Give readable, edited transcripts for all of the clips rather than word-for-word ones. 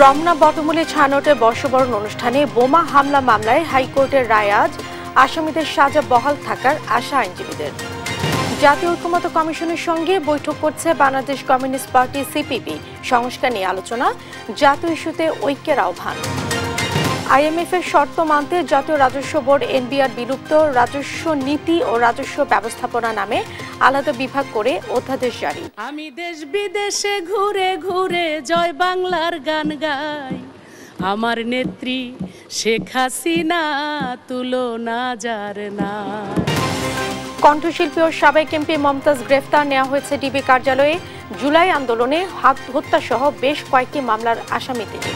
রমনা বটমূলে ছায়ানটের বর্ষবরণ অনুষ্ঠানে বোমা হামলা মামলায় হাইকোর্টের রায় আজ। আসামিদের সাজা বহাল থাকার আশা আইনজীবীদের। জাতীয় ঐক্যমত্য কমিশনের সঙ্গে বৈঠক করছে বাংলাদেশ কমিউনিস্ট পার্টি সিপিবি। সংস্কার নিয়ে আলোচনা, জাতীয় ইস্যুতে ঐক্যের আহ্বান। আইএমএফ এর শর্ত মানতে জাতীয় রাজস্ব বোর্ড এনবিআর বিলুপ্ত, রাজস্ব নীতি ও রাজস্ব ব্যবস্থাপনা নামে আলাদা বিভাগ করে অধ্যাদেশ জারি। আমি দেশ বিদেশে ঘুরে ঘুরে জয় বাংলার গান গাই, আমার নেত্রী শেখ হাসিনা তুলনা যার না। কণ্ঠশিল্পী ও সাবেক এমপি মমতাজ গ্রেফতার, নেওয়া হয়েছে ডিবি কার্যালয়ে। জুলাই আন্দোলনে হত্যা সহ বেশ কয়েকটি মামলার আসামি তিনি।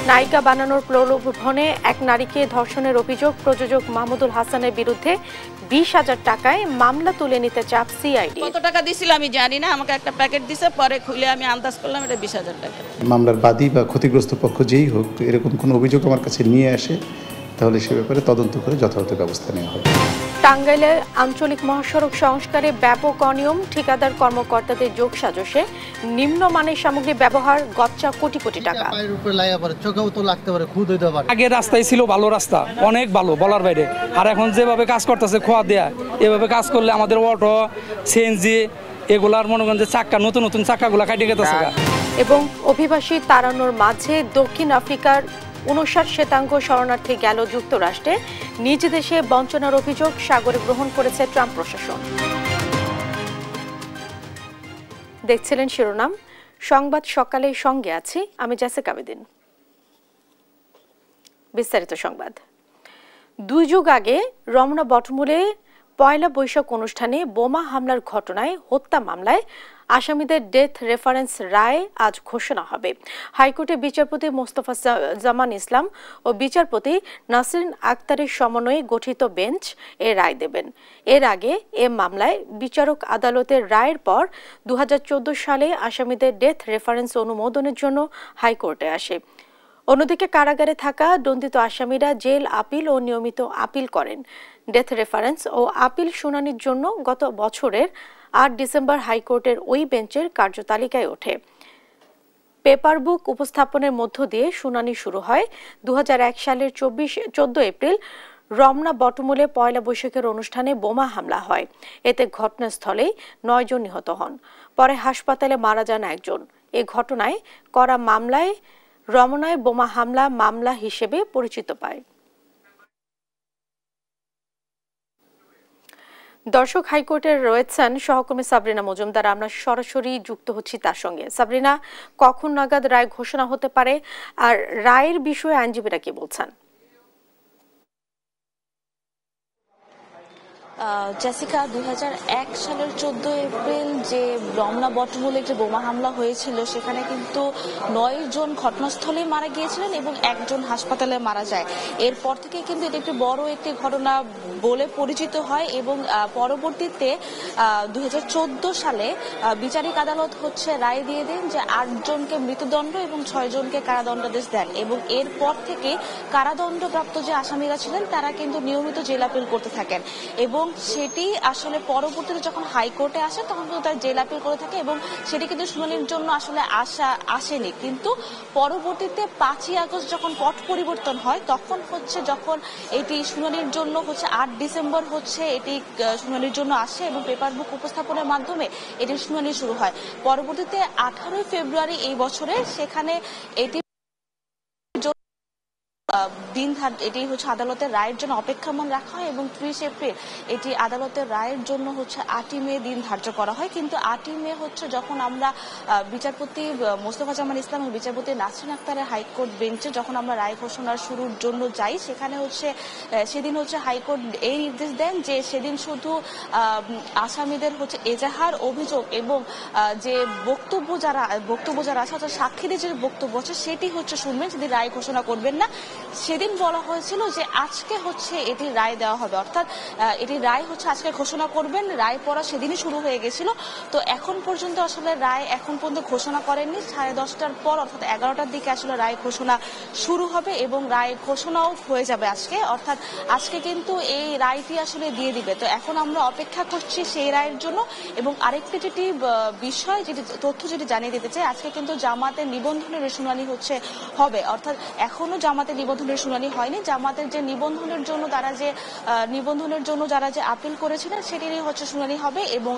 নায়িকা বানানোর প্রলোভনে এক নারীকে ধর্ষণের অভিযোগ, প্রযোজক মাহমুদুল হাসানের বিরুদ্ধে 20,000 টাকায় মামলা তুলে নিতে চাপ সিআইডি। কত টাকা দিছিল আমি জানি না, আমাকে একটা প্যাকেট দিছে, পরে খুলে আমি আন্দাজ করলাম এটা 20,000 টাকা। মামলার বাদী বা ক্ষতিগ্রস্ত পক্ষ যেই হোক এরকম কোনো অভিযোগ আমার কাছে নিয়ে আসে তাহলে সে ব্যাপারে তদন্ত করে যথাযথ ব্যবস্থা নেওয়া হবে। টাঙ্গাইলে আঞ্চলিক মহাসড়ক সংস্কারে ব্যাপক অনিয়ম, ঠিকাদার কর্মকর্তাদের যোগসাজশে নিম্নমানের সামগ্রী ব্যবহার, গচ্চা কোটি কোটি টাকা। আগের রাস্তায় ছিল ভালো রাস্তা, অনেক ভালো বলার বাইরে, আর এখন যেভাবে কাজ করতেছে খোয়া দেয়া, এভাবে কাজ করলে আমাদের অটো সিএনজি এগুলার মনে করেন যে চাক্কা নতুন নতুন চাক্কাগুলা কাটিয়ে গেছে। এবং অভিবাসী তাড়ানোর মাঝে দক্ষিণ আফ্রিকার 59 শ্বেতাঙ্গ শরণার্থী গেল যুক্তরাষ্ট্রে। নিজ দেশে বঞ্চনার অভিযোগ সাগরে গ্রহণ করেছে ট্রাম্প প্রশাসন। দেখছিলেন শিরোনাম সংবাদ সকালের সঙ্গে আছি আমি জেসিকা বেদিন। বিস্তারিত সংবাদ। 2 যুগ আগে রমনা বটমূলে পয়লা বৈশাখ অনুষ্ঠানে বোমা হামলার ঘটনায় হত্যা মামলায় আসামিদের ডেথ রেফারেন্স রায় আজ ঘোষণা হবে। হাইকোর্টের বিচারপতি মোস্তফা জামান ইসলাম ও বিচারপতি নাসরিন আক্তারের সমন্বয়ে গঠিত বেঞ্চ এ রায় দেবেন। এর আগে এ মামলায় বিচারক আদালতের রায়ের পর 2014 সালে আসামিদের ডেথ রেফারেন্স অনুমোদনের জন্য হাইকোর্টে আসে। অন্যদিকে কারাগারে থাকা দণ্ডিত আসামিরা জেল আপিল ও নিয়মিত আপিল করেন। ডেথ রেফারেন্স ও আপিল শুনানির জন্য গত বছরের 8 ডিসেম্বর হাইকোর্টের ওই বেঞ্চের কার্যতালিকায় ওঠে। পেপার বুক উপস্থাপনের মধ্য দিয়ে শুনানি শুরু হয়। 2001 সালের 14 এপ্রিল রমনা বটমূলে পয়লা বৈশাখের অনুষ্ঠানে বোমা হামলা হয়। এতে ঘটনাস্থলেই 9 জন নিহত হন। পরে হাসপাতালে মারা যান একজন। এ ঘটনায় করা মামলায় রমনায় বোমা হামলা মামলা হিসেবে পরিচিত পায়। দর্শক, হাইকোর্টের রয়েছেন সহকর্মী সাবরিনা মজুমদার, আমরা সরাসরি যুক্ত হচ্ছি তার সঙ্গে। সাবরিনা, কখন নাগাদ রায় ঘোষণা হতে পারে, আর রায়ের বিষয়ে আইনজীবীরা কি বলছেন? জেসিকা, 2001 সালের 14 এপ্রিল যে রমনা বটমূলে যে বোমা হামলা হয়েছিল সেখানে কিন্তু 9 জন ঘটনাস্থলেই মারা গিয়েছিলেন এবং একজন হাসপাতালে মারা যায়। এরপর থেকে কিন্তু এটি একটি বড় একটি ঘটনা বলে পরিচিত হয় এবং পরবর্তীতে 2014 সালে বিচারিক আদালত রায় দিয়ে দেন যে 8 জনকে মৃত্যুদণ্ড এবং 6 জনকে কারাদণ্ডাদেশ দেন এবং এরপর থেকে কারাদণ্ডপ্রাপ্ত যে আসামিরা ছিলেন তারা কিন্তু নিয়মিত জেল আপিল করতে থাকেন এবং সেটি আসলে পরবর্তীতে যখন হাইকোর্টে আসে তখন কিন্তু তারা জেল আপিল করে থাকে এবং সেটি কিন্তু শুনানির জন্য আসলে আসেনি। কিন্তু পরবর্তীতে 5ই আগস্ট যখন পট পরিবর্তন হয় তখন যখন এটি শুনানির জন্য 8 ডিসেম্বর এটি শুনানির জন্য আসে এবং পেপার বুক উপস্থাপনের মাধ্যমে এটির শুনানি শুরু হয়। পরবর্তীতে 18 ফেব্রুয়ারি এই বছরে সেখানে এটি এটি আদালতের রায়ের জন্য অপেক্ষমান রাখা হয় এবং 30 এপ্রিল এটি আদালতের রায়ের জন্য 8ই মে দিন ধার্য করা হয়। কিন্তু 8ই মে যখন আমরা বিচারপতি মোস্তফা জামান ইসলাম এবং বিচারপতি নাসরিন আক্তারের হাইকোর্ট বেঞ্চে যখন আমরা রায় ঘোষণার শুরুর জন্য যাই, সেখানে সেদিন হাইকোর্ট এই নির্দেশ দেন যে সেদিন শুধু আসামিদের এজাহার, অভিযোগ এবং যে বক্তব্য যারা আছে অর্থাৎ সাক্ষীদের যে বক্তব্য আছে সেটি শুনবেন, সেদিন রায় ঘোষণা করবেন না। সেদিন বলা হয়েছিল যে আজকে হচ্ছে এটি রায় দেওয়া হবে, অর্থাৎ এটি রায় হচ্ছে আজকে ঘোষণা করবেন। রায় পড়া সেদিনই শুরু হয়ে গেছিল। তো এখন পর্যন্ত আসলে রায় এখন পর্যন্ত ঘোষণা করেননি। 10:30টার পর অর্থাৎ 11টার দিকে আসলে রায় ঘোষণা শুরু হবে এবং রায় ঘোষণাও হয়ে যাবে আজকে, অর্থাৎ আজকে কিন্তু এই রায়টি আসলে দিয়ে দিবে। তো এখন আমরা অপেক্ষা করছি সেই রায়ের জন্য। এবং আরেকটি যেটি বিষয়, যেটি তথ্য যেটি জানিয়ে দিতে চাই, আজকে কিন্তু জামাতের নিবন্ধনের শুনানি হচ্ছে হবে, অর্থাৎ এখনো জামাতের নিবন্ধনের শুনানি হয়নি। জামাতের যে নিবন্ধনের জন্য যারা যে আপিল করেছিলেন সেটিরই হচ্ছে শুনানি হবে এবং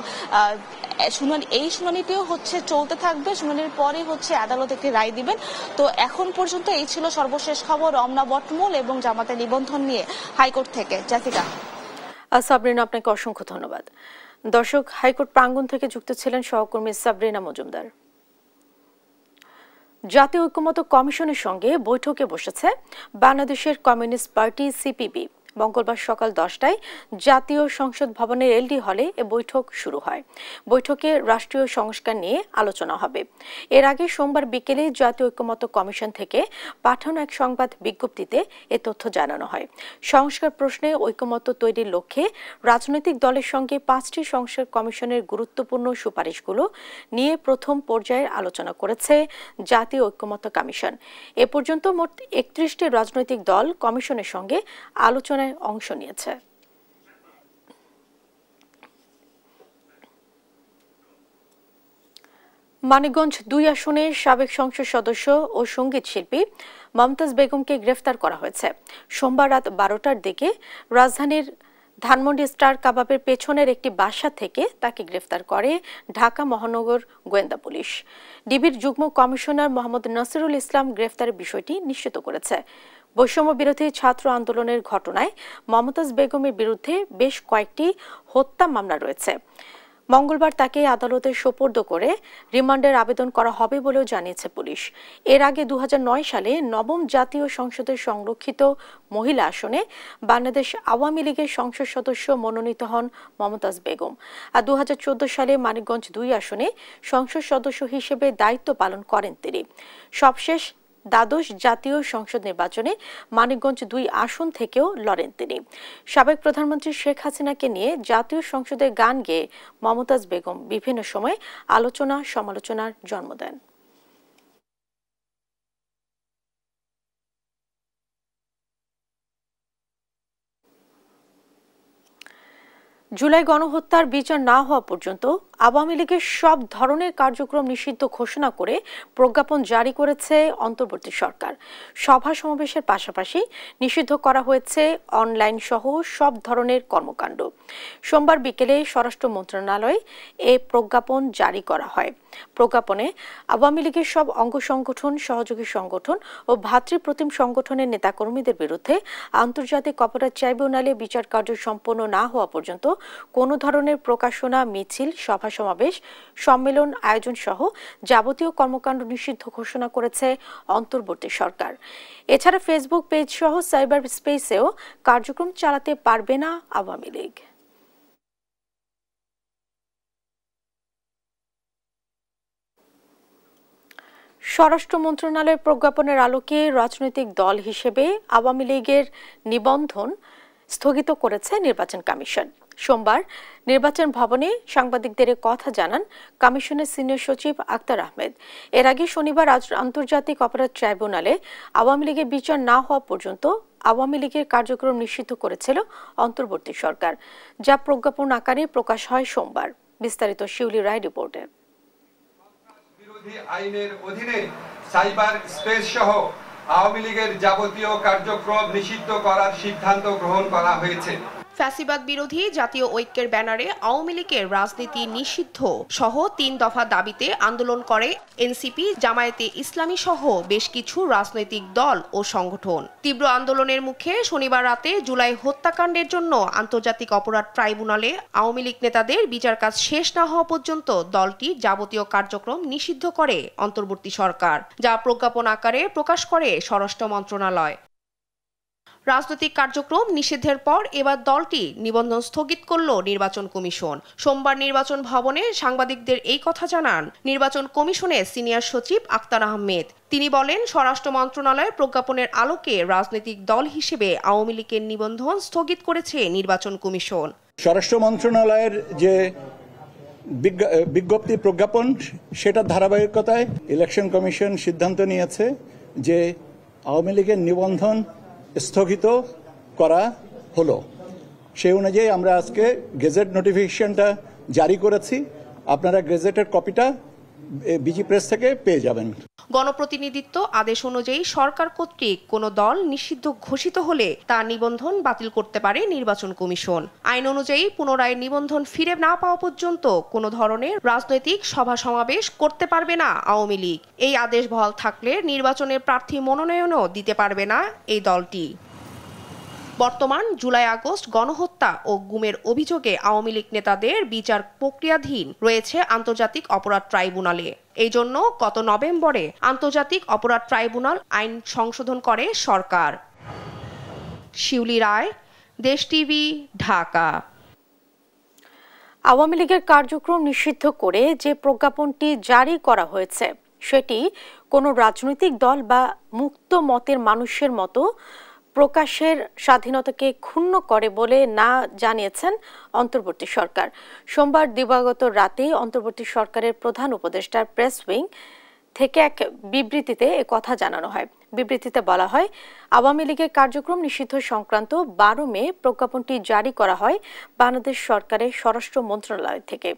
এই শুনানিটিও হচ্ছে চলতে থাকবে। শুনানির পরে হচ্ছে আদালত একটি রায় দিবেন। তো এখন পর্যন্ত এই ছিল সর্বশেষ খবর রমনা বটমূল এবং জামাতের নিবন্ধন নিয়ে হাইকোর্ট থেকে। জাতিকা। সাবরিনা, আপনাকে অসংখ্য ধন্যবাদ। দর্শক, হাইকোর্ট প্রাঙ্গণ থেকে যুক্ত ছিলেন সহকর্মী সাবরিনা মজুমদার। জাতীয় ঐক্যমত্য কমিশনের সঙ্গে বৈঠকে বসেছে বাংলাদেশের কমিউনিস্ট পার্টি সিপিবি। মঙ্গলবার সকাল 10টায় জাতীয় সংসদ ভবনের এলডি হলে এ বৈঠক শুরু হয়। বৈঠকে রাষ্ট্রীয় সংস্কার নিয়ে আলোচনা হবে। এর আগে সোমবার বিকেলে জাতীয় ঐক্যমত্য কমিশন থেকে পাঠানো এক সংবাদ বিজ্ঞপ্তিতে এ তথ্য জানানো হয়। সংস্কার প্রশ্নে ঐক্যমত্য তৈরির লক্ষ্যে রাজনৈতিক দলের সঙ্গে 5টি সংস্কার কমিশনের গুরুত্বপূর্ণ সুপারিশগুলো নিয়ে প্রথম পর্যায়ের আলোচনা করেছে জাতীয় ঐক্যমত্য কমিশন। এ পর্যন্ত মোট 31টি রাজনৈতিক দল কমিশনের সঙ্গে আলোচনায় অংশ নিয়েছে। মানিকগঞ্জ 2 আসনের সাবেক সংসদ সদস্য ও সঙ্গীত শিল্পী মমতাজ বেগমকে গ্রেফতার করা হয়েছে। সোমবার রাত 12টার দিকে রাজধানীর ধানমন্ডি স্টার কাবাবের পেছনের একটি বাসা থেকে তাকে গ্রেফতার করে ঢাকা মহানগর গোয়েন্দা পুলিশ। ডিবির যুগ্ম কমিশনার মোহাম্মদ নাসিরুল ইসলাম গ্রেফতারের বিষয়টি নিশ্চিত করেছে। বৈষম্য বিরোধী ছাত্র আন্দোলনের ঘটনায় মমতাজ বেগমের বিরুদ্ধে বেশ কয়েকটি হত্যা মামলা রয়েছে। মঙ্গলবার তাকে আদালতে সোপর্দ করে রিমান্ডের আবেদন করা হবে বলেও জানিয়েছে পুলিশ। এর আগে 2009 সালে নবম জাতীয় সংসদের সংরক্ষিত মহিলা আসনে বাংলাদেশ আওয়ামী লীগের সংসদ সদস্য মনোনীত হন মমতাজ বেগম। আর 2014 সালে মানিকগঞ্জ 2 আসনে সংসদ সদস্য হিসেবে দায়িত্ব পালন করেন তিনি। সবশেষ দ্বাদশ জাতীয় সংসদ নির্বাচনে মানিকগঞ্জ 2 আসন থেকেও লড়েন তিনি। সাবেক প্রধানমন্ত্রী শেখ হাসিনাকে নিয়ে জাতীয় সংসদে গান গেয়ে মমতাজ বেগম বিভিন্ন সময় আলোচনা সমালোচনার জন্ম দেন। জুলাই গণহত্যার বিচার না হওয়া পর্যন্ত আওয়ামী লীগের সব ধরনের কার্যক্রম নিষিদ্ধ ঘোষণা করে প্রজ্ঞাপন জারি করেছে অন্তর্বর্তী সরকার। সভা সমাবেশের পাশাপাশি নিষিদ্ধ করা হয়েছে অনলাইন সহ সব ধরনের কর্মকাণ্ড। সোমবার বিকেলে স্বরাষ্ট্র মন্ত্রণালয়ে এ প্রজ্ঞাপন জারি করা হয়। প্রজ্ঞাপনে আওয়ামী লীগের সব অঙ্গ সংগঠন, সহযোগী সংগঠন ও ভাতৃপ্রতিম সংগঠনের নেতাকর্মীদের বিরুদ্ধে আন্তর্জাতিক অপরাধ ট্রাইব্যুনালে বিচার কার্য সম্পন্ন না হওয়া পর্যন্ত কোনো ধরনের প্রকাশনা, মিছিল, সভা সমাবেশ, সম্মেলন আয়োজন সহ যাবতীয় কর্মকাণ্ড নিষিদ্ধ ঘোষণা করেছে অন্তর্বর্তী সরকার। এছাড়া ফেসবুক পেজ সহ সাইবার স্পেসেও কার্যক্রম চালাতে পারবে না আওয়ামী লীগ। স্বরাষ্ট্র মন্ত্রণালয়ের প্রজ্ঞাপনের আলোকে রাজনৈতিক দল হিসেবে আওয়ামী লীগের নিবন্ধন স্থগিত করেছে নির্বাচন কমিশন। সোমবার নির্বাচন ভবনে সাংবাদিকদের কথা জানান কমিশনের সিনিয়র সচিব আক্তার আহমেদ। এর আগে শনিবার আন্তর্জাতিক অপরাধ ট্রাইব্যুনালে আওয়ামী লীগের বিচার না হওয়া পর্যন্ত আওয়ামী লীগের কার্যক্রম নিষিদ্ধ করেছিল অন্তর্বর্তী সরকার, যা প্রজ্ঞাপন আকারে প্রকাশ হয় সোমবার। বিস্তারিত শিউলি রায় রিপোর্টে। বিরোধী আইনের অধীনে সাইবার স্পেস সহ আওয়ামী লীগের যাবতীয় কার্যক্রম নিষিদ্ধ করার সিদ্ধান্ত গ্রহণ করা হয়েছে। ফ্যাসিবাদ বিরোধী জাতীয় ঐক্যের ব্যানারে আওয়ামী লীগের রাজনীতি নিষিদ্ধ সহ 3 দফা দাবিতে আন্দোলন করে এনসিপি, জামায়াতে ইসলামী সহ বেশ কিছু রাজনৈতিক দল ও সংগঠন। তীব্র আন্দোলনের মুখে শনিবার রাতে জুলাই হত্যাকাণ্ডের জন্য আন্তর্জাতিক অপরাধ ট্রাইব্যুনালে আওয়ামী লীগ নেতাদের বিচার কাজ শেষ না হওয়া পর্যন্ত দলটির যাবতীয় কার্যক্রম নিষিদ্ধ করে অন্তর্বর্তী সরকার, যা প্রজ্ঞাপন আকারে প্রকাশ করে স্বরাষ্ট্র মন্ত্রণালয়। রাজনৈতিক কার্যক্রম নিষিদ্ধের পর এবার দলটি নিবন্ধন স্থগিত করল নির্বাচন কমিশন। সোমবার নির্বাচন ভবনে সাংবাদিকদের এই কথা জানান নির্বাচন কমিশনের সিনিয়র সচিব আক্তার আহমেদ। তিনি বলেন, স্বরাষ্ট্র মন্ত্রণালয়ের প্রজ্ঞাপনের আলোকে রাজনৈতিক দল হিসেবে আওয়ামী লীগের নিবন্ধন স্থগিত করেছে নির্বাচন কমিশন। স্বরাষ্ট্র মন্ত্রণালয়ের যে বিজ্ঞপ্তি প্রজ্ঞাপন, সেটার ধারাবাহিকতায় ইলেকশন কমিশন সিদ্ধান্ত নিয়েছে যে আওয়ামী লীগের নিবন্ধন স্থগিত করা হলো। সেই অনুযায়ী আমরা আজকে গেজেট নোটিফিকেশনটা জারি করেছি। আপনারা গেজেটের কপিটা বিজি প্রেস থেকে পেয়ে যাবেন। গণপ্রতিনিধিত্ব আদেশ অনুযায়ী সরকার কর্তৃক কোনো দল নিষিদ্ধ ঘোষিত হলে তার নিবন্ধন বাতিল করতে পারে নির্বাচন কমিশন। আইন অনুযায়ী পুনরায় নিবন্ধন ফিরে না পাওয়া পর্যন্ত কোনো ধরনের রাজনৈতিক সভা সমাবেশ করতে পারবে না আওয়ামী লীগ। এই আদেশ বহাল থাকলে নির্বাচনের প্রার্থী মনোনয়নও দিতে পারবে না এই দলটি। বর্তমান জুলাই আগস্ট গণহত্যা ও গুমের অভিযোগে আওয়ামী লীগ নেতাদের বিচার প্রক্রিয়াধীন রয়েছে আন্তর্জাতিক অপরাধ ট্রাইব্যুনালে। এই জন্য গত নভেম্বরে আন্তর্জাতিক অপরাধ ট্রাইব্যুনাল আইন সংশোধন করে সরকার। শিউলি রায়, দেশ টিভি, ঢাকা। আওয়ামী লীগের কার্যক্রম নিষিদ্ধ করে যে প্রজ্ঞাপনটি জারি করা হয়েছে সেটি কোনো রাজনৈতিক দল বা মুক্ত মতের মানুষের মতো প্রকাশের স্বাধীনতাকে ক্ষুণ্ণ করে বলে না জানিয়েছেন অন্তর্বর্তী সরকার। সোমবার দিবাগত রাতেই অন্তর্বর্তী সরকারের প্রধান উপদেষ্টার প্রেস উইং থেকে এক বিবৃতিতে কথা জানানো হয়। বিবৃতিতে বলা হয়, আওয়ামী লীগের কার্যক্রম নিষিদ্ধ সংক্রান্ত 12 মে প্রজ্ঞাপনটি জারি করা হয় বাংলাদেশ সরকারের স্বরাষ্ট্র মন্ত্রণালয় থেকে।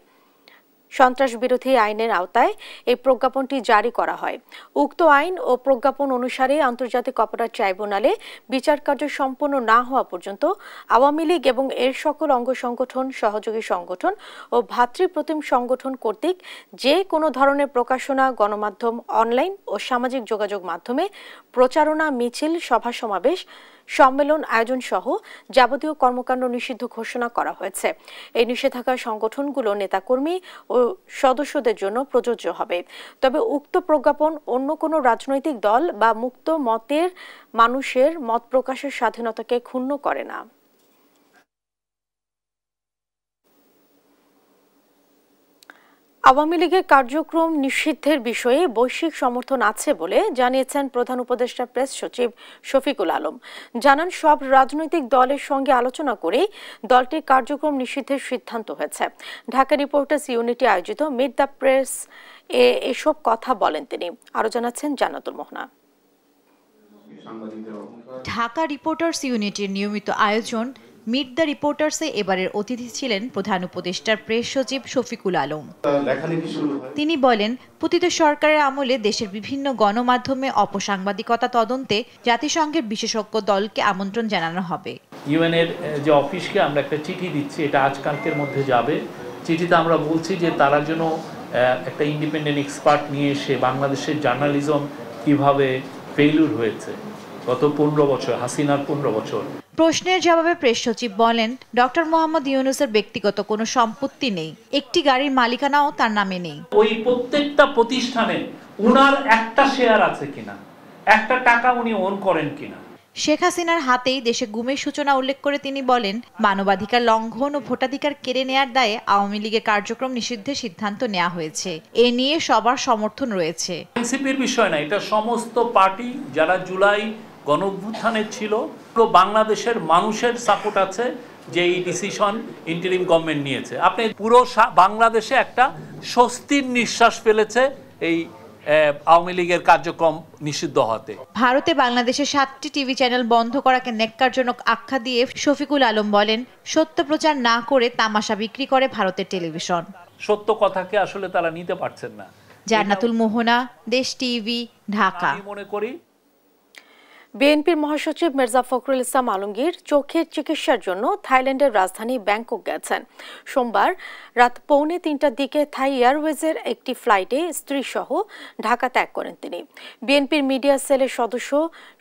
সন্ত্রাস বিরোধী আইনের আওতায় এই প্রজ্ঞাপনটি জারি করা হয়। উক্ত আইন ও প্রজ্ঞাপন অনুসারে আন্তর্জাতিক অপরাধ ট্রাইব্যুনালে বিচার কার্য সম্পন্ন না হওয়া পর্যন্ত আওয়ামী লীগ এবং এর সকল অঙ্গ সংগঠন, সহযোগী সংগঠন ও ভ্রাতৃপ্রতিম সংগঠন কর্তৃক যে কোনো ধরনের প্রকাশনা, গণমাধ্যম, অনলাইন ও সামাজিক যোগাযোগ মাধ্যমে প্রচারণা, মিছিল, সভা সমাবেশ, সম্মেলন আয়োজন সহ যাবতীয় কর্মকাণ্ড নিষিদ্ধ ঘোষণা করা হয়েছে। এই নিষেধাজ্ঞা সংগঠনগুলো নেতাকর্মী ও সদস্যদের জন্য প্রযোজ্য হবে। তবে উক্ত প্রজ্ঞাপন অন্য কোনো রাজনৈতিক দল বা মুক্ত মতের মানুষের মত প্রকাশের স্বাধীনতাকে ক্ষুণ্ণ করে না। আওয়ামী লীগের কার্যক্রম নিষিদ্ধের বিষয়ে বৈশ্বিক সমর্থন আছে বলে জানিয়েছেন প্রধান উপদেষ্টা প্রেস সচিব শফিকুল আলম। জানান, সব রাজনৈতিক দলের সঙ্গে আলোচনা করে দলটির কার্যক্রম নিষিদ্ধের সিদ্ধান্ত হয়েছে। ঢাকা রিপোর্টার্স ইউনিটি আয়োজিত মিট দ্য প্রেস এসব কথা বলেন তিনি। আরো জানাচ্ছেন জান্নাতুল মোহনা। ঢাকা রিপোর্টার্স ইউনিটির নিয়মিত আয়োজন মিট দ্য রিপোর্টার্সে এবারের অতিথি ছিলেন প্রধান উপদেষ্টার প্রেস সচিব শফিকুল আলম। তিনি বলেন, পতিত সরকারের আমলে দেশের বিভিন্ন গণমাধ্যমে অপসাংবাদিকতা তদন্তে জাতিসংঘের বিশেষজ্ঞ দলকে আমন্ত্রণ জানানো হবে। ইউএনের যে অফিসকে আমরা একটা চিঠি দিচ্ছি, এটা আজকালকের মধ্যে যাবে। চিঠিতে আমরা বলছি যে তারা যেন একটা ইন্ডিপেন্ডেন্ট এক্সপার্ট নিয়ে এসে বাংলাদেশের জার্নালিজম কিভাবে ফেইলিউর হয়েছে গত 15 বছর, হাসিনার 15 বছর। প্রশ্নের জবাবে প্রেস সচিব বলেন, ডক্টর মোহাম্মদ ইউনূসের ব্যক্তিগত কোনো সম্পত্তি নেই, একটি গাড়ির মালিকানাও তার নামে নেই। ওই প্রত্যেকটা প্রতিষ্ঠানে উনার একটা শেয়ার আছে কিনা, একটা টাকা উনি ওন করেন কিনা। শেখ হাসিনার হাতেই দেশে গুমের সূচনা উল্লেখ করে তিনি বলেন, মানবাধিকার লঙ্ঘন ও ভোটাধিকার কেড়ে নেয়ার দায়ে আওয়ামী লীগের কার্যক্রম নিষিদ্ধের সিদ্ধান্ত নেওয়া হয়েছে। এ নিয়ে সবার সমর্থন রয়েছে। এনসিপির বিষয় না, এটা সমস্ত পার্টি যারা জুলাই গণঅভ্যুত্থানে ছিল, বাংলাদেশের মানুষের সাপোর্ট আছে যে এই ডিসিশন ইন্টারিম গভর্নমেন্ট নিয়েছে। আপনি পুরো বাংলাদেশে একটা স্বস্তির নিঃশ্বাস ফেলেছে এই আওয়ামী লীগের কার্যক্রম নিষিদ্ধ হতে। ভারতে বাংলাদেশের 7টি টিভি চ্যানেল বন্ধ করাকে ন্যাক্কারজনক আখ্যা দিয়ে শফিকুল আলম বলেন, সত্য প্রচার না করে তামাশা বিক্রি করে ভারতের টেলিভিশন। সত্য কথাকে আসলে তারা নিতে পারছেন না। জান্নাতুল মোহনা, দেশ টিভি, ঢাকা। আমি মনে করি বিএনপির মহাসচিব মির্জা ফখরুল ইসলাম আলমগীর চোখের চিকিৎসার জন্য থাইল্যান্ডের রাজধানী ব্যাংকক গেছেন। সোমবার রাত 2:45টার দিকে থাই এয়ারওয়েজের একটি ফ্লাইটে স্ত্রী সহ ঢাকা ত্যাগ করেন তিনি। বিএনপির মিডিয়া সেলের সদস্য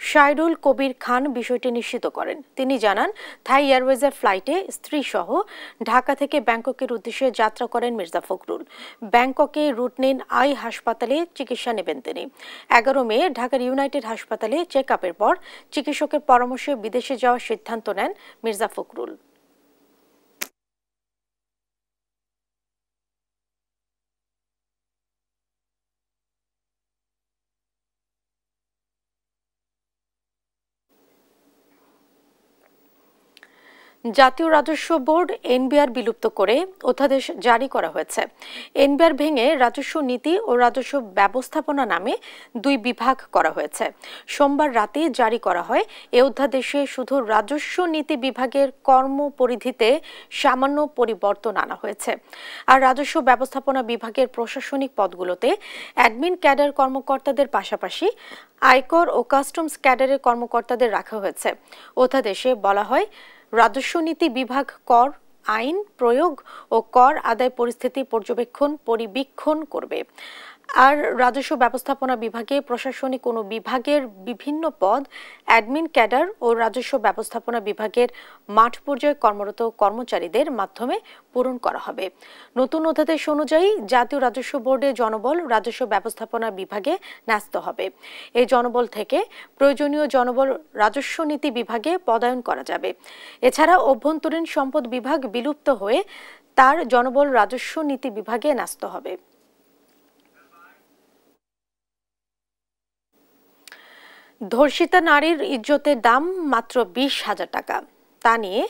শাইরুল কবির খান বিষয়টি নিশ্চিত করেন। তিনি জানান, থাই এয়ারওয়েজের ফ্লাইটে স্ত্রী সহ ঢাকা থেকে ব্যাংককের উদ্দেশ্যে যাত্রা করেন মির্জা ফখরুল। ব্যাংককে রুটনিন আই হাসপাতালে চিকিৎসা নেবেন তিনি। 11 মে ঢাকার ইউনাইটেড হাসপাতালে চেক আপের পর চিকিৎসকের পরামর্শে বিদেশে যাওয়ার সিদ্ধান্ত নেন মির্জা ফখরুল। জাতীয় রাজস্ব বোর্ড এনবিআর বিলুপ্ত করে অধ্যাদেশ জারি করা হয়েছে। এনবিআর ভেঙে রাজস্ব নীতি ও রাজস্ব ব্যবস্থাপনা নামে 2 বিভাগ করা হয়েছে। সোমবার রাতে জারি করা হয় এই অধ্যাদেশে শুধু রাজস্ব নীতি বিভাগের কর্মপরিধিতে সামান্য পরিবর্তন আনা হয়েছে। আর রাজস্ব ব্যবস্থাপনা বিভাগের প্রশাসনিক পদগুলোতে অ্যাডমিন ক্যাডার কর্মকর্তাদের পাশাপাশি আয়কর ও কাস্টমস ক্যাডারের কর্মকর্তাদের রাখা হয়েছে। অধ্যাদেশে বলা হয়, রাজস্ব নীতি বিভাগ কর আইন প্রয়োগ ও কর আদায় পরিস্থিতি পর্যবেক্ষণ পরিবীক্ষণ করবে। আর রাজস্ব ব্যবস্থাপনা বিভাগে প্রশাসনিক কোনো বিভাগের বিভিন্ন পদ অ্যাডমিন ক্যাডার ও রাজস্ব ব্যবস্থাপনা বিভাগের মাঠ পর্যায়ে কর্মরত কর্মচারীদের মাধ্যমে পূরণ করা হবে। নতুন অধ্যাদেশ অনুযায়ী জাতীয় রাজস্ব বোর্ডে জনবল রাজস্ব ব্যবস্থাপনা বিভাগে ন্যস্ত হবে। এই জনবল থেকে প্রয়োজনীয় জনবল রাজস্ব নীতি বিভাগে পদায়ন করা যাবে। এছাড়া অভ্যন্তরীণ সম্পদ বিভাগ বিলুপ্ত হয়ে তার জনবল রাজস্ব নীতি বিভাগে ন্যস্ত হবে। ধর্ষিতা নারীর ইজ্জতের দাম মাত্র 20,000 টাকা। তা নিয়ে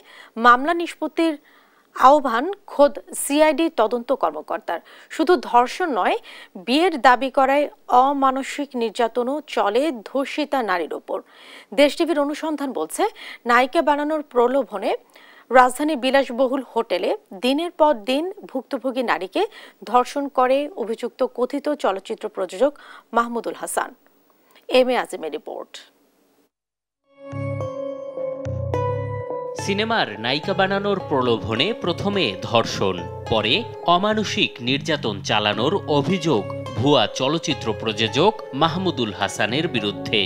মামলা নিষ্পত্তির আহ্বান খোদ সিআইডি তদন্ত কর্মকর্তার। শুধু ধর্ষণ নয়, বিয়ের দাবি করায় অমানসিক নির্যাতনও চলে ধর্ষিতা নারীর ওপর। দেশ টিভির অনুসন্ধান বলছে, নায়িকা বানানোর প্রলোভনে রাজধানীর বিলাসবহুল হোটেলে দিনের পর দিন ভুক্তভোগী নারীকে ধর্ষণ করে অভিযুক্ত কথিত চলচ্চিত্র প্রযোজক Mahmudul Hasan. M A আজিমের report. সিনেমার নায়িকা বানানোর প্রলোভনে প্রথমে ধর্ষণ, পরে অমানসিক নির্যাতন চালানোর অভিযোগ ভুয়া চলচ্চিত্র প্রযোজক মাহমুদুল হাসানের বিরুদ্ধে।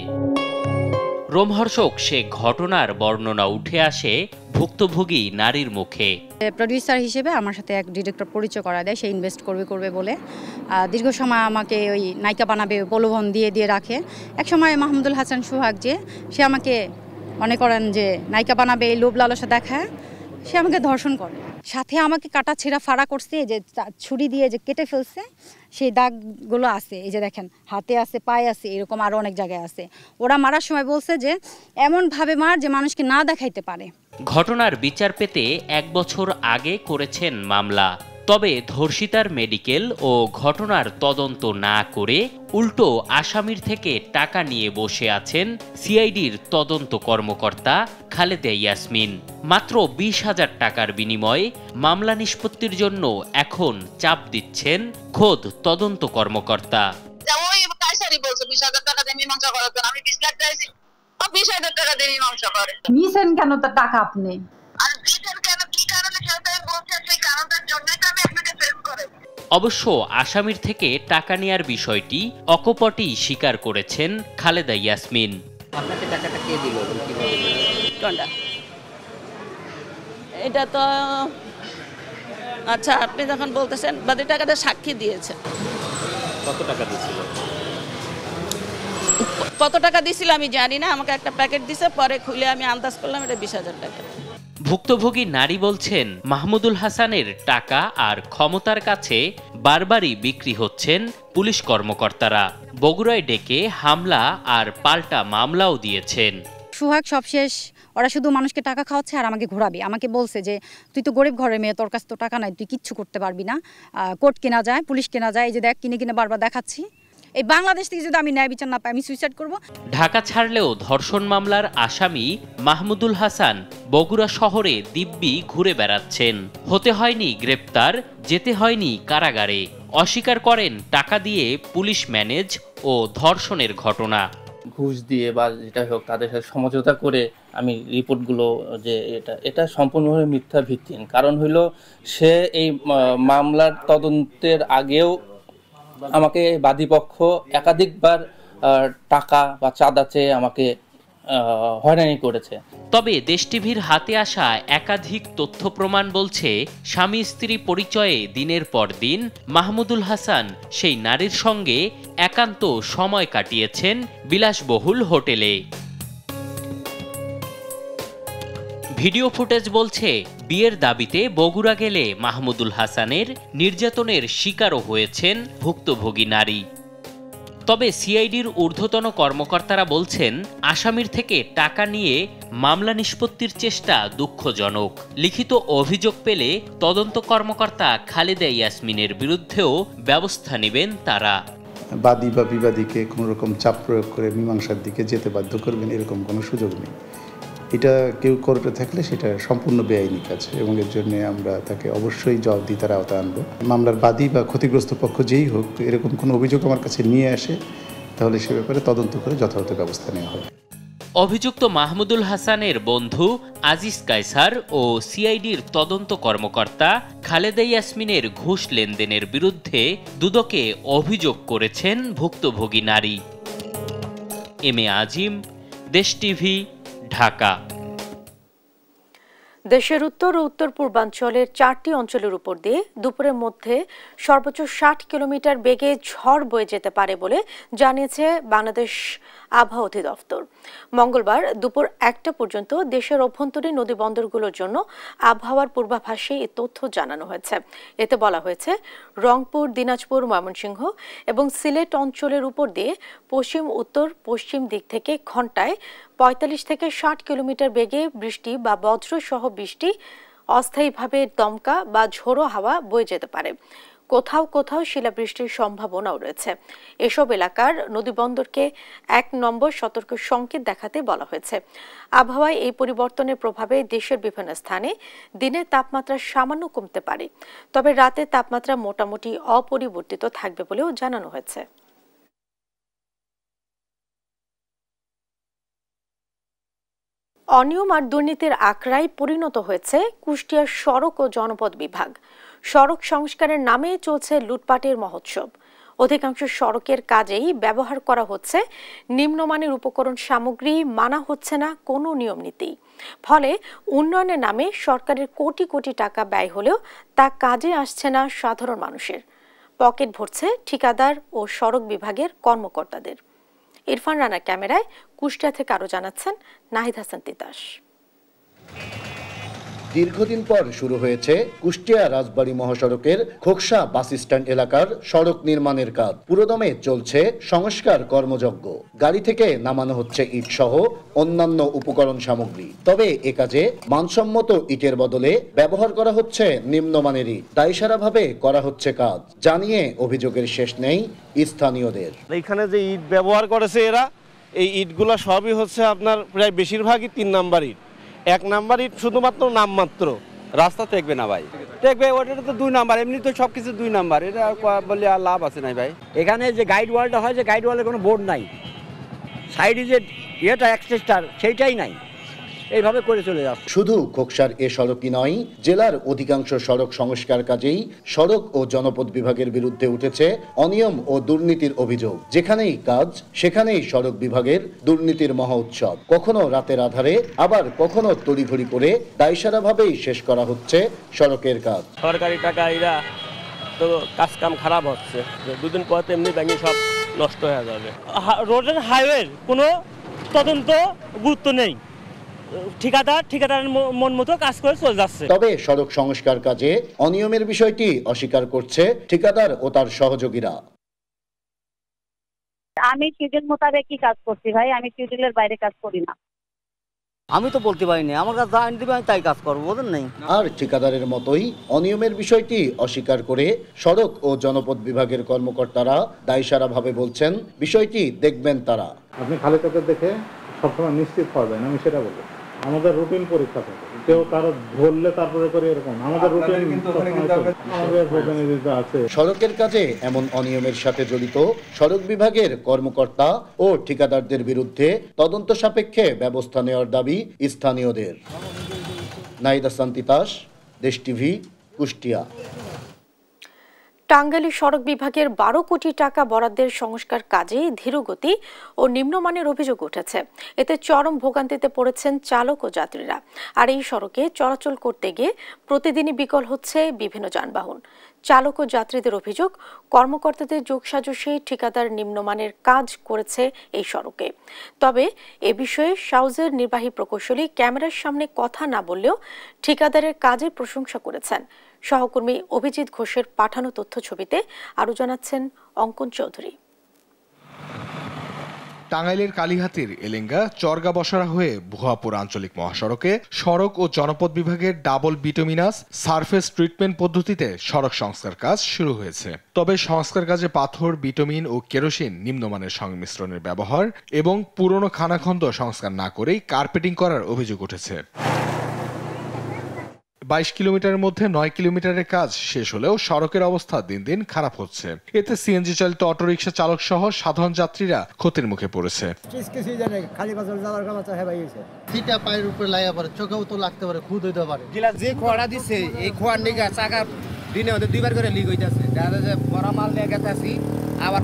রোমহর্ষক সে ঘটনার বর্ণনা উঠে আসে ভুক্তভোগী নারীর মুখে। প্রডিউসার হিসেবে আমার সাথে এক ডিরেক্টর পরিচয় করা দেয়, সে ইনভেস্ট করবে বলে দীর্ঘ সময় আমাকে ওই নায়িকা বানাবে প্রলোভন দিয়ে রাখে। এক সময় মাহমুদুল হাসান সোহাগ সে আমাকে মনে করেন যে নায়িকা বানাবে, এই লোভ লালসা দেখায় সে আমাকে ধর্ষণ করে। সাথে আমাকে কাটা ছেঁড়া ফাড়া করছে, যে ছুরি দিয়ে যে কেটে ফেলছে সেই দাগগুলো আছে, এই যে দেখেন হাতে আছে, পায়ে আছে, এরকম আরও অনেক জায়গায় আছে। ওরা মারার সময় বলছে যে এমনভাবে মার যে মানুষকে না দেখাইতে পারে। ঘটনার বিচার পেতে 1 বছর আগে করেছেন মামলা। তবে ধর্ষিতার মেডিকেল ও ঘটনার তদন্ত না করে উল্টো আসামির থেকে টাকা নিয়ে বসে আছেন সিআইডির তদন্ত কর্মকর্তা খালেদা ইয়াসমিন। মাত্র 20,000 টাকার বিনিময়ে মামলা নিষ্পত্তির জন্য এখন চাপ দিচ্ছেন খোদ তদন্ত কর্মকর্তা। অবশ্য আসামির থেকে টাকা নেয়ার বিষয়টি অকপটই স্বীকার করেছেন খালেদা ইয়াসমিন। আপনাকে টাকাটা কে দিল? কোনটা? এটা তো আচ্ছা, আপনি যখন বলতেছেন বাদে টাকাটা সাক্ষী দিয়েছে। কত টাকা দিয়েছিল? কত টাকা দিয়েছিল আমি জানি না, আমাকে একটা প্যাকেট দিছে, পরে খুলে আমি আন্দাজ করলাম এটা 20,000 টাকা। ভুক্তভোগী নারী বলছেন, মাহমুদুল হাসানের টাকা আর ক্ষমতার কাছে বারবারই বিক্রি হচ্ছেন পুলিশ কর্মকর্তারা। বগুড়ায় ডেকে হামলা আর পাল্টা মামলাও দিয়েছেন। সোহাগ সব শেষ, ওরা শুধু মানুষকে টাকা খাওয়াচ্ছে আর আমাকে ঘোরাবে। আমাকে বলছে যে তুই তো গরিব ঘরের মেয়ে, তোর কাছে তো টাকা নাই, তুই কিচ্ছু করতে পারবি না। কোর্ট কেনা যায়, পুলিশ কেনা যায়, এই যে দেখ কিনে বারবার দেখাচ্ছি। এই বাংলাদেশ থেকে যদি আমি ন্যায় বিচার না পাই আমি সুইসাইড করব। ঢাকা ছাড়লেও ধর্ষণ মামলার আসামি মাহমুদুল হাসান বগুড়া শহরে দিব্যি ঘুরে বেড়াচ্ছেন। হতে হয়নি গ্রেপ্তার, যেতে হয়নি কারাগারে। অস্বীকার করেন টাকা দিয়ে পুলিশ ম্যানেজ ও ধর্ষণের ঘটনা। ঘুষ দিয়ে বা যেটা হোক তাদের সাথে সমঝোতা করে আমি রিপোর্টগুলো যে এটা সম্পূর্ণভাবে মিথ্যা ভিত্তিহীন। কারণ হইল সে এই মামলার তদন্তের আগেও আমাকে বাদীপক্ষ একাধিকবার টাকা বা চাঁদা চেয়ে আমাকে হয়রানি করেছে। তবে দেশ টিভির হাতে আসা একাধিক তথ্য প্রমাণ বলছে, স্বামী স্ত্রী পরিচয়ে দিনের পর দিন মাহমুদুল হাসান সেই নারীর সঙ্গে একান্ত সময় কাটিয়েছেন বিলাসবহুল হোটেলে। ভিডিও ফুটেজ বলছে, বিয়ের দাবিতে বগুড়া গেলে মাহমুদুল হাসানের নির্যাতনের শিকারও হয়েছেন ভুক্তভোগী নারী। তবে সিআইডির ঊর্ধ্বতন কর্মকর্তারা বলছেন, আসামির থেকে টাকা নিয়ে মামলা নিষ্পত্তির চেষ্টা দুঃখজনক। লিখিত অভিযোগ পেলে তদন্ত কর্মকর্তা খালেদা ইয়াসমিনের বিরুদ্ধেও ব্যবস্থা নেবেন তারা। বাদী বা বিবাদীকে কোনো রকম চাপ প্রয়োগ করে মীমাংসার দিকে যেতে বাধ্য করবেন এরকম কোনো সুযোগ নেই। এটা কেউ করতে থাকলে সেটা সম্পূর্ণ বেআইনি কাজ এবং এর জন্য আমরা তাকে অবশ্যই জবাবদিহিতার আওতায় আনবো। মামলার বাদী বা ক্ষতিগ্রস্ত পক্ষ যেই হোক, এরকম কোনো অভিযোগ আমার কাছে নিয়ে আসে তাহলে সে ব্যাপারে তদন্ত করে যথাযথ ব্যবস্থা নেওয়া হবে। অভিযুক্ত মাহমুদুল হাসানের বন্ধু আজিজ কায়সার ও সিআইডির তদন্ত কর্মকর্তা খালেদা ইয়াসমিনের ঘুষ লেনদেনের বিরুদ্ধে দুদকে অভিযোগ করেছেন ভুক্তভোগী নারী। এম এ আজিম, দেশ টিভি, ঢাকা। দেশের উত্তর ও উত্তর পূর্বাঞ্চলের 4টি অঞ্চলের উপর দিয়ে দুপুরের মধ্যে সর্বোচ্চ 60 কিলোমিটার বেগে ঝড় বয়ে যেতে পারে বলে জানিয়েছে বাংলাদেশ আবহাওয়া অধিদপ্তর। মঙ্গলবার দুপুর 1টা পর্যন্ত দেশের অভ্যন্তরীণ নদী বন্দরগুলোর জন্য আবহাওয়ার পূর্বাভাসে এই তথ্য জানানো হয়েছে। এতে বলা হয়েছে, রংপুর, দিনাজপুর, ময়মনসিংহ এবং সিলেট অঞ্চলের উপর দিয়ে পশ্চিম উত্তর পশ্চিম দিক থেকে ঘন্টায় 45 থেকে 60 কিলোমিটার বেগে বৃষ্টি বা বজ্রসহ বৃষ্টি, অস্থায়ীভাবে দমকা বা ঝোড়ো হাওয়া বয়ে যেতে পারে। কোথাও কোথাও শিলাবৃষ্টির সম্ভাবনাও রয়েছে। এসব এলাকার নদীবন্দরকে 1 নম্বর সতর্ক সংকেত দেখাতে বলা হয়েছে। আবহাওয়ায় এই পরিবর্তনের প্রভাবে দেশের বিভিন্ন স্থানে দিনের তাপমাত্রা সামান্য কমতে পারে, তবে রাতে তাপমাত্রা মোটামুটি অপরিবর্তিত থাকবে বলেও জানানো হয়েছে। অনিয়ম আর দুর্নীতির আখড়ায় পরিণত হয়েছে কুষ্টিয়ার সড়ক ও জনপদ বিভাগ। সড়ক সংস্কারের নামে চলছে লুটপাটের মহোৎসব। অধিকাংশ সড়কের কাজেই ব্যবহার করা হচ্ছে নিম্নমানের উপকরণ সামগ্রী, মানা হচ্ছে না কোনো নিয়ম নীতি। ফলে উন্নয়নের নামে সরকারের কোটি কোটি টাকা ব্যয় হলেও তা কাজে আসছে না সাধারণ মানুষের। পকেট ভরছে ঠিকাদার ও সড়ক বিভাগের কর্মকর্তাদের। ইরফান রানার ক্যামেরায় কুষ্টিয়া থেকে আরো জানাচ্ছেন নাহিদ হাসান তিতাস। দীর্ঘদিন পর শুরু হয়েছে কুষ্টিয়া রাজবাড়ী মহাসড়কের খোকসা বাস স্ট্যান্ড এলাকার সড়ক নির্মাণের কাজ। পুরোদমে চলছে সংস্কার কর্মযজ্ঞ। গাড়ি থেকে নামানো হচ্ছে ইট সহ অন্যান্য উপকরণ সামগ্রী। তবে এ কাজে মানসম্মত ইটের বদলে ব্যবহার করা হচ্ছে নিম্নমানের ইট। দায়সারাভাবে করা হচ্ছে কাজ জানিয়ে অভিযোগের শেষ নেই স্থানীয়দের। এখানে যে ইট ব্যবহার করেছে এরা, এই ইটগুলো সবই হচ্ছে আপনার প্রায় বেশিরভাগই 3 নাম্বার ইট। 1 নাম্বার ইট শুধুমাত্র নামমাত্র। রাস্তা টেকবে না ভাই, টেকবে ওটা তো 2 নাম্বার, এমনি তো সব কিছু 2 নাম্বার, এটা বললে আর লাভ আছে না ভাই। এখানে যে গাইড ওয়ালটা হয়, যে গাইড ওয়ালের কোনো বোর্ড নাই, সাইডে যে ইয়েটা এক্সটেস্টার সেইটাই নাই, এইভাবে করে চলে যাচ্ছে। শুধু খোকসার এ সড়কই নয়, জেলার অধিকাংশ সড়ক সংস্কার কাজেই সড়ক ও জনপদ বিভাগের বিরুদ্ধে উঠেছে অনিয়ম ও দুর্নীতির অভিযোগ। যেখানেই কাজ সেখানেই সড়ক বিভাগের দুর্নীতির মহা উৎসব। কখনো রাতের আধারে, আবার কখনো তড়িঘড়ি করে দায়সারাভাবেই শেষ করা হচ্ছে সড়কের কাজ। সরকারি টাকা এরা তো কাজ কাম খারাপ হচ্ছে, 2 দিন পর এমনি ব্যাংকে সব নষ্ট হয়ে যাবে। রোড হাইওয়ের কোনো তদন্ত গুরুত্ব নেই, ঠিকাদার মন মতো কাজ করে চলে যাচ্ছে। তবে সড়ক সংস্কার কাজে অনিয়মের বিষয়টি অস্বীকার করছে ঠিকাদার ও তার সহযোগীরা। আমি শিডিউল মোতাবেকই কাজ করছি ভাই, আমি শিডিউলের বাইরে কাজ করি না। আমি তো বলতে পারিনি, আমার কাছে আইন দিবে আমি তাই কাজ করবো, বোঝেন নাই। আর ঠিকাদারের মতোই অনিয়মের বিষয়টি অস্বীকার করে সড়ক ও জনপদ বিভাগের কর্মকর্তারা দায়সারাভাবে বলছেন বিষয়টি দেখবেন তারা। আপনি খালি চোখে দেখে সবসময় নিশ্চিত পাবেন, আমি সেটা বলবো। আমাদের রুটিন পরীক্ষা থাকে, কেউ কারো ধরলে তারপরে করে এরকম আমাদের রুটিন আছে। সড়কের কাজে এমন অনিয়মের সাথে জড়িত সড়ক বিভাগের কর্মকর্তা ও ঠিকাদারদের বিরুদ্ধে তদন্ত সাপেক্ষে ব্যবস্থা নেওয়ার দাবি স্থানীয়দের। নাহিদ হাসান তিতাস, দেশ টিভি, কুষ্টিয়া। টাঙ্গাইলে সড়ক বিভাগের 12 কোটি টাকা বরাদ্দের সংস্কার কাজে ধীরগতি ও নিম্নমানের অভিযোগ উঠেছে। এতে চরম ভোগান্তিতে পড়েছেন চালক ও যাত্রীরা। আর এই সড়কে চলাচল করতে গিয়ে প্রতিদিনই বিকল হচ্ছে বিভিন্ন যানবাহন। চালক ও যাত্রীদের অভিযোগ, কর্মকর্তাদের যোগসাজশে ঠিকাদার নিম্নমানের কাজ করেছে এই সড়কে। তবে এ বিষয়ে সাউজের নির্বাহী প্রকৌশলী ক্যামেরার সামনে কথা না বললেও ঠিকাদারের কাজের প্রশংসা করেছেন। সহকর্মী অভিজিৎ ঘোষের পাঠানো তথ্যছবিতে আরও জানাচ্ছেন অঙ্কন চৌধুরী। টাঙ্গাইলের কালীহাতির এলেঙ্গা চরগা বসরা হয়ে ভুয়াপুর আঞ্চলিক মহাসড়কে সড়ক ও জনপদ বিভাগের ডাবল বিটুমিনাস সারফেস ট্রিটমেন্ট পদ্ধতিতে সড়ক সংস্কার কাজ শুরু হয়েছে। তবে সংস্কার কাজে পাথর, বিটুমিন ও কেরোসিন নিম্নমানের সংমিশ্রণের ব্যবহার এবং পুরনো খানাখন্দ সংস্কার না করেই কার্পেটিং করার অভিযোগ উঠেছে। 22 কিলোমিটারের মধ্যে 9 কিলোমিটারের কাজ শেষ হলেও সড়কের অবস্থা দিন দিন খারাপ হচ্ছে। এতে সিএনজি চালিত অটোরিকশা চালক সহ সাধারণ যাত্রীরা ক্ষতির মুখে পড়েছে। পায়ের উপরে লাগা পারে, চোখেও তো লাগতে পারে, খুদ হইতে পারে। যে খোয়াড়া দিচ্ছে এই খোয়ার নিগা চাকা দিনে ওদের 2 বার করে লিক হইতাছে। বড় মাল নিয়ে গেছে আবার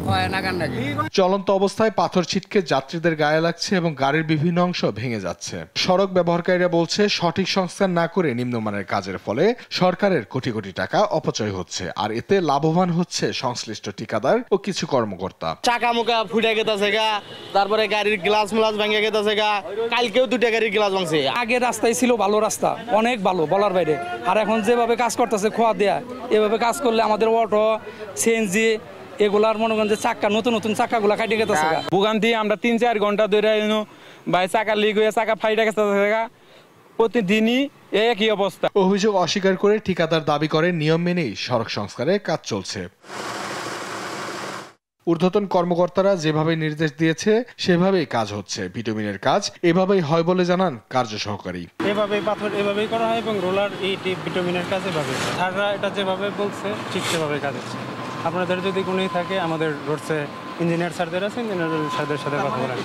চলন্ত অবস্থায় পাথর ছিটকে যাত্রীদের গায়ে লাগছে এবং গাড়ির বিভিন্ন অংশ ভেঙে যাচ্ছে। সড়ক ব্যবহারকারীরা বলছে, সঠিক সংস্কার না করে নিম্নমানের কাজের ফলে সরকারের কোটি কোটি টাকা অপচয় হচ্ছে, আর এতে লাভবান হচ্ছে সংশ্লিষ্ট ঠিকাদার ও কিছু কর্মকর্তা। চাকা মুখা ফুটে গেছে গা, তারপরে গাড়ির গ্লাস মুলাস ভেঙে গেছে গা, কালকেও 2টা গাড়ির গ্লাস ভাঙছে। আগের রাস্তায় ছিল ভালো রাস্তা, অনেক ভালো বলার বাইরে, আর এখন যেভাবে কাজ করতেছে খোয়া দেয়া, এভাবে কাজ করলে আমাদের অটো, সিএনজি এগুলার মনে করেন যে চাক্কা, নতুন নতুন চাক্কাগুলা কাটে গেছে। ভোগান্তি আমরা 3-4 ঘন্টা ধরে ভাই চাকা লিক হয়ে চাকা ফাইটে গেছে, প্রতিদিনই একই অবস্থা। অভিযোগ অস্বীকার করে ঠিকাদার দাবি করে নিয়ম মেনেই সড়ক সংস্কারের কাজ চলছে। ঊর্ধ্বতন কর্মকর্তারা যেভাবে নির্দেশ দিয়েছে সেভাবেই কাজ হচ্ছে। ভিটামিনের কাজ এভাবেই হয় বলে জানান কার্য সহকারী। এভাবেই পাথর এভাবেই করা হয় এবং রোলার এই ভিটামিনের কাজ এভাবে, স্যাররা এটা যেভাবে বলছে ঠিক সেভাবে কাজ হচ্ছে। আপনাদের যদি কোনোই থাকে আমাদের রোডসে ইঞ্জিনিয়ার স্যারদের আছে, ইঞ্জিনিয়ার স্যারদের সাথে কথা বলেন।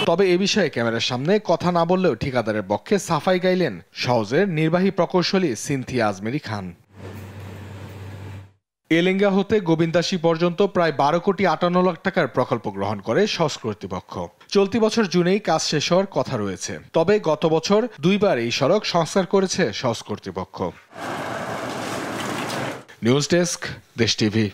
তবে এ বিষয়ে ক্যামেরার সামনে কথা না বললেও ঠিকাদারের পক্ষে সাফাই গাইলেন সওজের নির্বাহী প্রকৌশলী সিনথিয়া আজমেরি খান। এলেঙ্গা হতে গোবিন্দাসী পর্যন্ত প্রায় 12 কোটি 58 লাখ টাকার প্রকল্প গ্রহণ করে সওজ কর্তৃপক্ষ। চলতি বছর জুনেই কাজ শেষ হওয়ার কথা রয়েছে। তবে গত বছর 2 বার এই সড়ক সংস্কার করেছে সওজ কর্তৃপক্ষ। নিউজ ডেস্ক, দেশ টিভি।